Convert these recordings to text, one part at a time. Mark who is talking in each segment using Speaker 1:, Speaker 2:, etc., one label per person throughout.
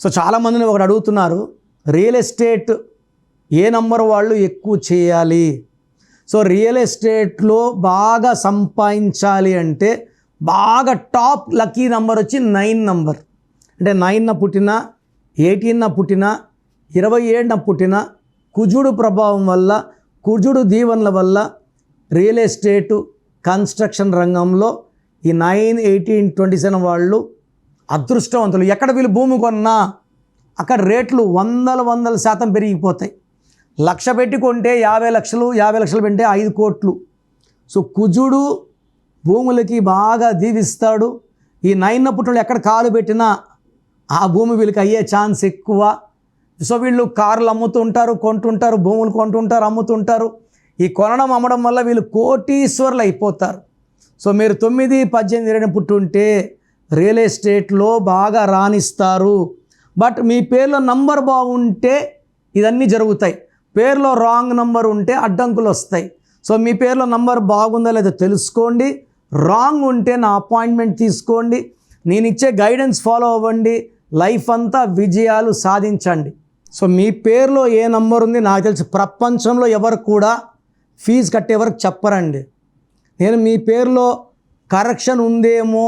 Speaker 1: So చాలామందిని ఒకటి అడుగుతున్నారు, రియల్ ఎస్టేట్ ఏ నంబర్ వాళ్ళు ఎక్కువ చేయాలి? సో రియల్ ఎస్టేట్లో బాగా సంపాదించాలి అంటే బాగా టాప్ లక్కీ నంబర్ వచ్చి 9 నంబర్. అంటే 9న పుట్టిన, 18న పుట్టిన, 27న పుట్టిన, కుజుడు ప్రభావం వల్ల, కుజుడు దీవెనల వల్ల రియల్ ఎస్టేటు కన్స్ట్రక్షన్ రంగంలో ఈ 9, 18, 27 వాళ్ళు అదృష్టవంతులు. ఎక్కడ వీళ్ళు భూమి కొన్నా అక్కడ రేట్లు వందల శాతం పెరిగిపోతాయి. 1,00,000 పెట్టి కొంటే 50 లక్షలు, 50 లక్షలు పెంటే 5 కోట్లు. సో కుజుడు భూములకి బాగా దీవిస్తాడు. ఈ 9న పుట్టిన ఎక్కడ కాలు పెట్టినా ఆ భూమి వీళ్ళకి అయ్యే ఛాన్స్ ఎక్కువ. సో వీళ్ళు కార్లు అమ్ముతుంటారు, కొంటుంటారు, భూములు కొంటుంటారు, అమ్ముతుంటారు. ఈ కొనడం అమ్మడం వల్ల వీళ్ళు కోటీశ్వర్లు అయిపోతారు. సో మీరు 9, 18, 20 పుట్టుంటే రియల్ ఎస్టేట్లో బాగా రాణిస్తారు. బట్ మీ పేర్లో నంబర్ బాగుంటే ఇదన్నీ జరుగుతాయి. పేరులో రాంగ్ నంబర్ ఉంటే అడ్డంకులు వస్తాయి. సో మీ పేరులో నంబర్ బాగుందా లేదో తెలుసుకోండి. రాంగ్ ఉంటే నా అపాయింట్మెంట్ తీసుకోండి. నేను ఇచ్చే గైడెన్స్ ఫాలో అవ్వండి. లైఫ్ అంతా విజయాలు సాధించండి. సో మీ పేరులో ఏ నంబర్ ఉంది నాకు తెలిసి ప్రపంచంలో ఎవరు కూడా ఫీజు కట్టే వరకు చెప్పరండి. నేను మీ పేరులో కరెక్షన్ ఉందేమో,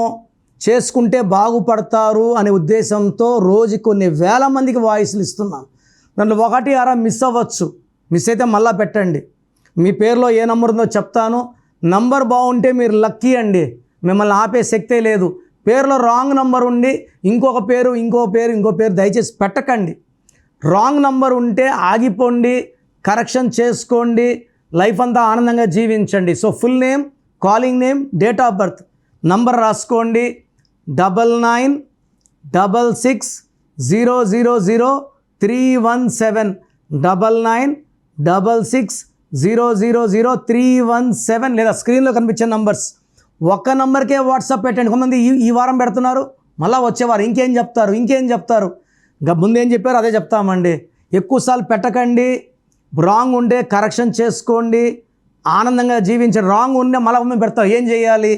Speaker 1: చేసుకుంటే బాగుపడతారు అనే ఉద్దేశంతో రోజు కొన్ని వేల మందికి వాయిస్లు ఇస్తున్నాను. దాంట్లో 1, 6 మిస్ అవ్వచ్చు. మిస్ అయితే మళ్ళీ పెట్టండి. మీ పేరులో ఏ నంబర్ ఉందో చెప్తాను. నంబర్ బాగుంటే మీరు లక్కీ అండి, మిమ్మల్ని ఆపే శక్తే లేదు. పేరులో రాంగ్ నంబర్ ఉండి ఇంకొక పేరు దయచేసి పెట్టకండి. రాంగ్ నంబర్ ఉంటే ఆగిపోండి, కరెక్షన్ చేసుకోండి, లైఫ్ అంతా ఆనందంగా జీవించండి. So full name, calling name, date of birth, number రాసుకోండి 9966000317 9966000317 లేదా స్క్రీన్లో కనిపించే నంబర్స్. ఒక్క నంబర్కే వాట్సాప్ పెట్టండి. కొంతమంది ఈ వారం పెడుతున్నారు, మళ్ళీ వచ్చేవారు ఇంకేం చెప్తారు. ఇంకా ముందేం చెప్పారు అదే చెప్తామండి. ఎక్కువసార్లు పెట్టకండి. రాంగ్ ఉంటే కరెక్షన్ చేసుకోండి, ఆనందంగా జీవించండి. రాంగ్ ఉంటే మళ్ళీ పెడతాం. ఏం చేయాలి?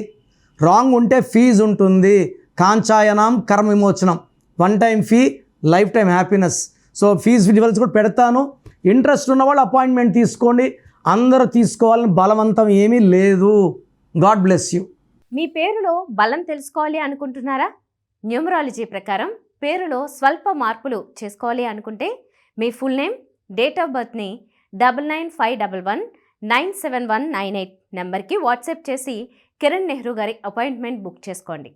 Speaker 1: రాంగ్ ఉంటే ఫీజు ఉంటుంది. కాంచాయనం కర్మ విమోచనం, 1 time fee, life time happiness. So fees details కూడా పెడతాను. ఇంట్రెస్ట్ ఉన్నవాళ్ళు అపాయింట్మెంట్ తీసుకోండి. అందరూ తీసుకోవాలని బలవంతం ఏమీ లేదు. God bless you.
Speaker 2: మీ పేరులో బలం తెలుసుకోవాలి అనుకుంటున్నారా? న్యూమరాలజీ ప్రకారం పేరులో స్వల్ప మార్పులు చేసుకోవాలి అనుకుంటే మీ ఫుల్ నేమ్, డేట్ ఆఫ్ బర్త్ని 9951197198 నెంబర్కి వాట్సాప్ చేసి కిరణ్ నెహ్రూ గారి అపాయింట్మెంట్ బుక్ చేసుకోండి.